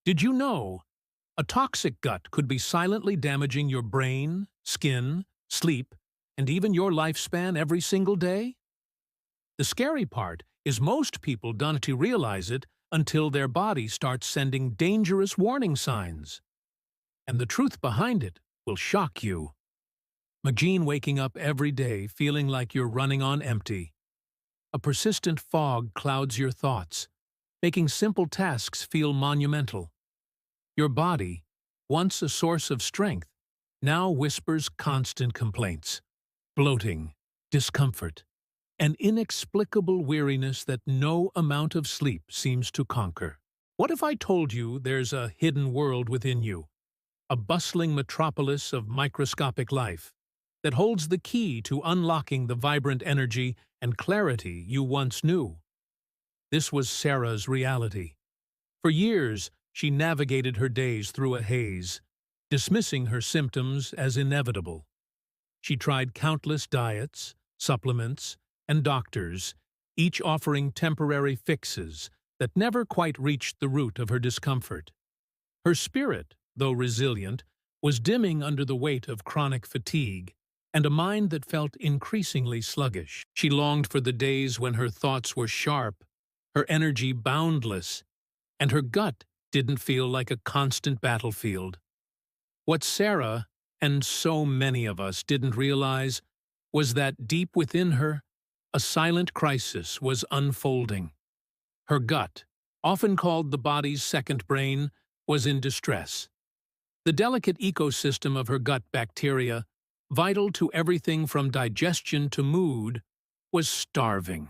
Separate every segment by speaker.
Speaker 1: Did you know a toxic gut could be silently damaging your brain, skin, sleep, and even your lifespan every single day? The scary part is most people don't realize it until their body starts sending dangerous warning signs. And the truth behind it will shock you. Imagine waking up every day feeling like you're running on empty. A persistent fog clouds your thoughts, making simple tasks feel monumental. Your body, once a source of strength, now whispers constant complaints, bloating, discomfort, an inexplicable weariness that no amount of sleep seems to conquer. What if I told you there's a hidden world within you, a bustling metropolis of microscopic life, that holds the key to unlocking the vibrant energy and clarity you once knew? This was Sarah's reality. For years, she navigated her days through a haze, dismissing her symptoms as inevitable. She tried countless diets, supplements, and doctors, each offering temporary fixes that never quite reached the root of her discomfort. Her spirit, though resilient, was dimming under the weight of chronic fatigue and a mind that felt increasingly sluggish. She longed for the days when her thoughts were sharp, her energy boundless, and her gut didn't feel like a constant battlefield. What Sarah, and so many of us, didn't realize was that deep within her, a silent crisis was unfolding. Her gut, often called the body's second brain, was in distress. The delicate ecosystem of her gut bacteria, vital to everything from digestion to mood, was starving.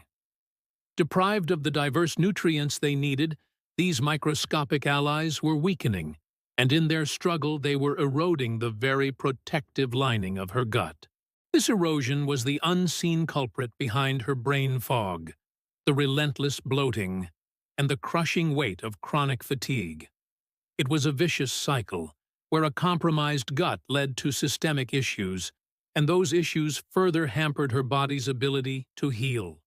Speaker 1: Deprived of the diverse nutrients they needed, these microscopic allies were weakening, and in their struggle they were eroding the very protective lining of her gut. This erosion was the unseen culprit behind her brain fog, the relentless bloating, and the crushing weight of chronic fatigue. It was a vicious cycle, where a compromised gut led to systemic issues, and those issues further hampered her body's ability to heal.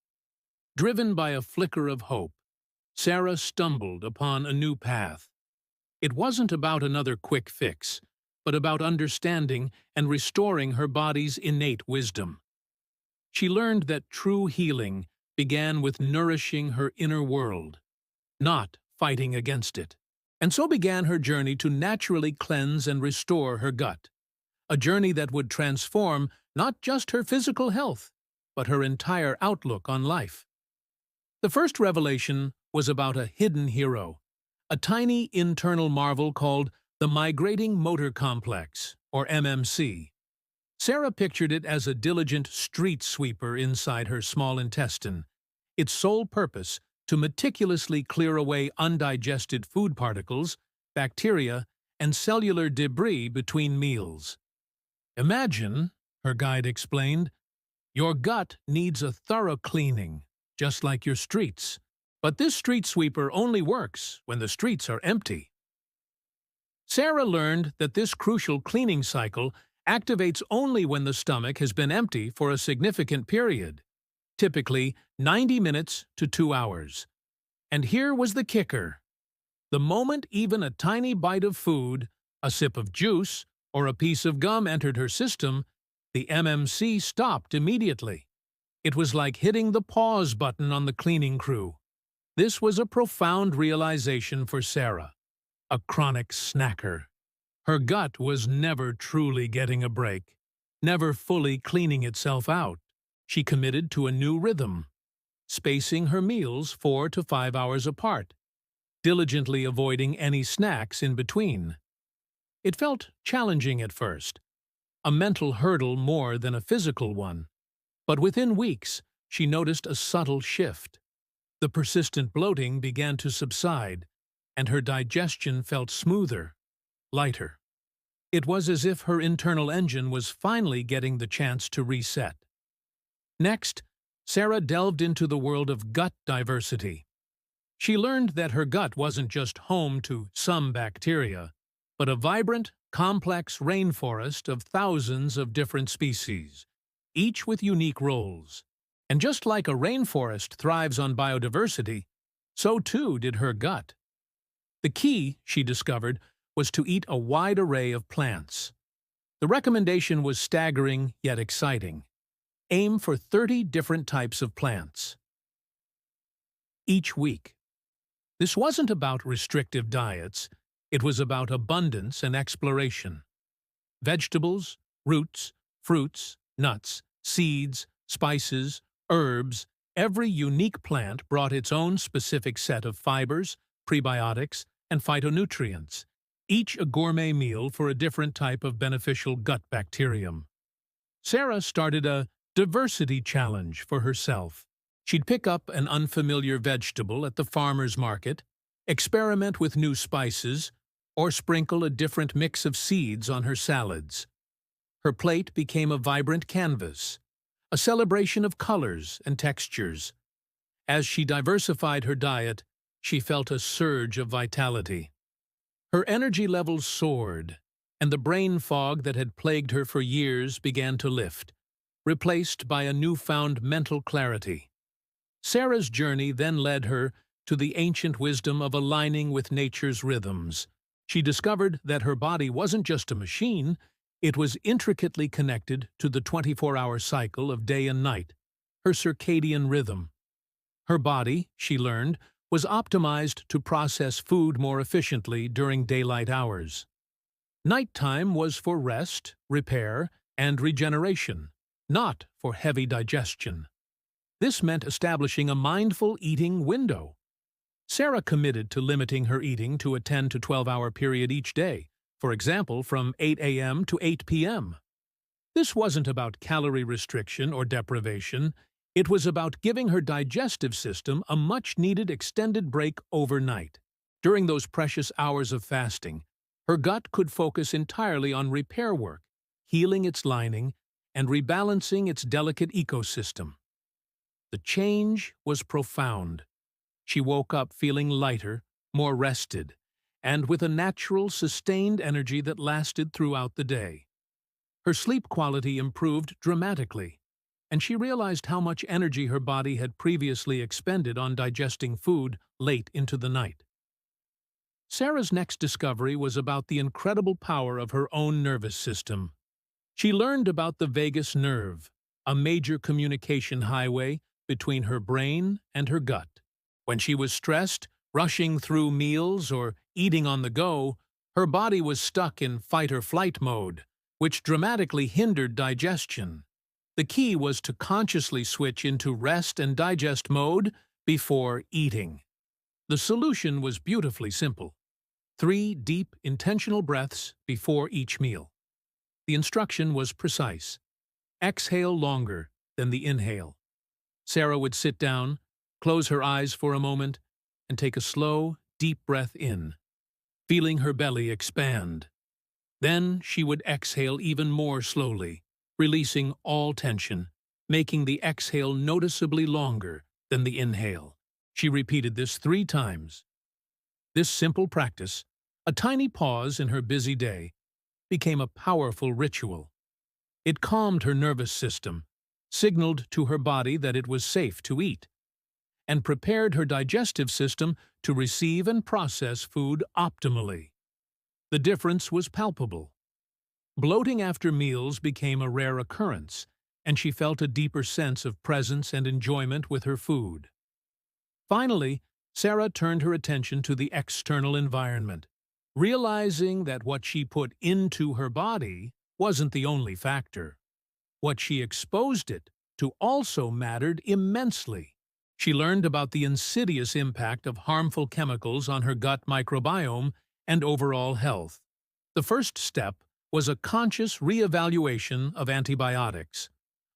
Speaker 1: Driven by a flicker of hope, Sarah stumbled upon a new path. It wasn't about another quick fix, but about understanding and restoring her body's innate wisdom. She learned that true healing began with nourishing her inner world, not fighting against it. And so began her journey to naturally cleanse and restore her gut, a journey that would transform not just her physical health, but her entire outlook on life. The first revelation was about a hidden hero, a tiny internal marvel called the migrating motor complex, or MMC. Sarah pictured it as a diligent street sweeper inside her small intestine, its sole purpose to meticulously clear away undigested food particles, bacteria, and cellular debris between meals. Imagine, her guide explained, your gut needs a thorough cleaning, just like your streets. But this street sweeper only works when the streets are empty. Sarah learned that this crucial cleaning cycle activates only when the stomach has been empty for a significant period, typically 90 minutes to 2 hours. And here was the kicker. The moment even a tiny bite of food, a sip of juice, or a piece of gum entered her system, the MMC stopped immediately. It was like hitting the pause button on the cleaning crew. This was a profound realization for Sarah, a chronic snacker. Her gut was never truly getting a break, never fully cleaning itself out. She committed to a new rhythm, spacing her meals 4 to 5 hours apart, diligently avoiding any snacks in between. It felt challenging at first, a mental hurdle more than a physical one. But within weeks, she noticed a subtle shift. The persistent bloating began to subside, and her digestion felt smoother, lighter. It was as if her internal engine was finally getting the chance to reset. Next, Sarah delved into the world of gut diversity. She learned that her gut wasn't just home to some bacteria, but a vibrant, complex rainforest of thousands of different species, each with unique roles. And just like a rainforest thrives on biodiversity, so too did her gut. The key, she discovered, was to eat a wide array of plants. The recommendation was staggering yet exciting. Aim for 30 different types of plants each week. This wasn't about restrictive diets, it was about abundance and exploration. Vegetables, roots, fruits, nuts, seeds, spices, herbs, every unique plant brought its own specific set of fibers, prebiotics, and phytonutrients, each a gourmet meal for a different type of beneficial gut bacterium. Sarah started a diversity challenge for herself. She'd pick up an unfamiliar vegetable at the farmer's market, experiment with new spices, or sprinkle a different mix of seeds on her salads. Her plate became a vibrant canvas, a celebration of colors and textures. As she diversified her diet, she felt a surge of vitality. Her energy levels soared, and the brain fog that had plagued her for years began to lift, replaced by a newfound mental clarity. Sarah's journey then led her to the ancient wisdom of aligning with nature's rhythms. She discovered that her body wasn't just a machine, it was intricately connected to the 24-hour cycle of day and night, her circadian rhythm. Her body, she learned, was optimized to process food more efficiently during daylight hours. Nighttime was for rest, repair, and regeneration, not for heavy digestion. This meant establishing a mindful eating window. Sarah committed to limiting her eating to a 10 to 12-hour period each day, for example, from 8 a.m. to 8 p.m. This wasn't about calorie restriction or deprivation. It was about giving her digestive system a much-needed extended break overnight. During those precious hours of fasting, her gut could focus entirely on repair work, healing its lining, and rebalancing its delicate ecosystem. The change was profound. She woke up feeling lighter, more rested, and with a natural, sustained energy that lasted throughout the day. Her sleep quality improved dramatically, and she realized how much energy her body had previously expended on digesting food late into the night. Sarah's next discovery was about the incredible power of her own nervous system. She learned about the vagus nerve, a major communication highway between her brain and her gut. When she was stressed, rushing through meals, or eating on the go, her body was stuck in fight-or-flight mode, which dramatically hindered digestion. The key was to consciously switch into rest and digest mode before eating. The solution was beautifully simple. 3 deep, intentional breaths before each meal. The instruction was precise. Exhale longer than the inhale. Sarah would sit down, close her eyes for a moment, and take a slow, deep breath in, feeling her belly expand. Then she would exhale even more slowly, releasing all tension, making the exhale noticeably longer than the inhale. She repeated this 3 times. This simple practice, a tiny pause in her busy day, became a powerful ritual. It calmed her nervous system, signaled to her body that it was safe to eat, and prepared her digestive system to receive and process food optimally. The difference was palpable. Bloating after meals became a rare occurrence, and she felt a deeper sense of presence and enjoyment with her food. Finally, Sarah turned her attention to the external environment, realizing that what she put into her body wasn't the only factor. What she exposed it to also mattered immensely. She learned about the insidious impact of harmful chemicals on her gut microbiome and overall health. The first step was a conscious reevaluation of antibiotics.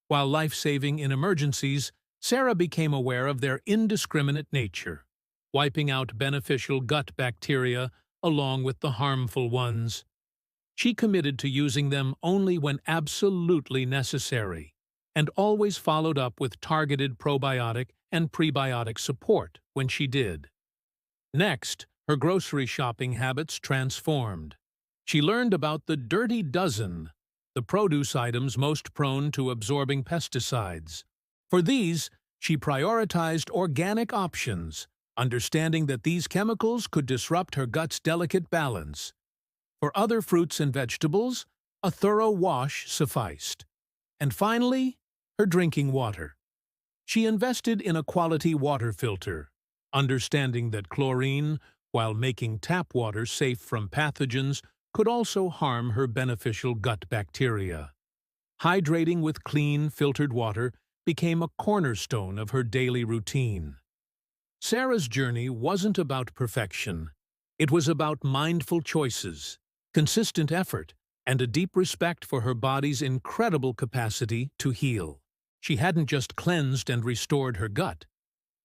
Speaker 1: While life-saving in emergencies, Sarah became aware of their indiscriminate nature, wiping out beneficial gut bacteria along with the harmful ones. She committed to using them only when absolutely necessary, and always followed up with targeted probiotic and prebiotic support when she did. Next, her grocery shopping habits transformed. She learned about the dirty dozen, the produce items most prone to absorbing pesticides. For these, she prioritized organic options, understanding that these chemicals could disrupt her gut's delicate balance. For other fruits and vegetables, a thorough wash sufficed. And finally, her drinking water. She invested in a quality water filter, understanding that chlorine, while making tap water safe from pathogens, could also harm her beneficial gut bacteria. Hydrating with clean, filtered water became a cornerstone of her daily routine. Sarah's journey wasn't about perfection. It was about mindful choices, consistent effort, and a deep respect for her body's incredible capacity to heal. She hadn't just cleansed and restored her gut.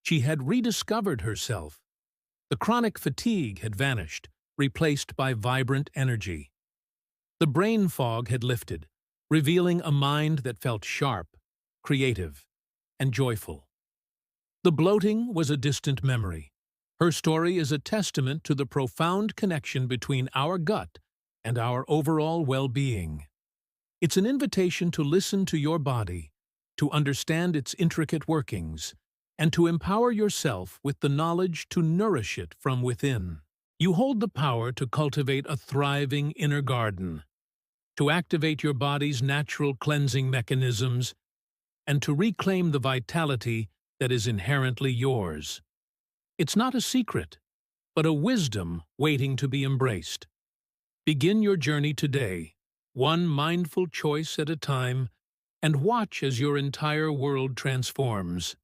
Speaker 1: She had rediscovered herself. The chronic fatigue had vanished, replaced by vibrant energy. The brain fog had lifted, revealing a mind that felt sharp, creative, and joyful. The bloating was a distant memory. Her story is a testament to the profound connection between our gut and our overall well-being. It's an invitation to listen to your body, to understand its intricate workings, and to empower yourself with the knowledge to nourish it from within. You hold the power to cultivate a thriving inner garden, to activate your body's natural cleansing mechanisms, and to reclaim the vitality that is inherently yours. It's not a secret, but a wisdom waiting to be embraced. Begin your journey today, one mindful choice at a time, and watch as your entire world transforms.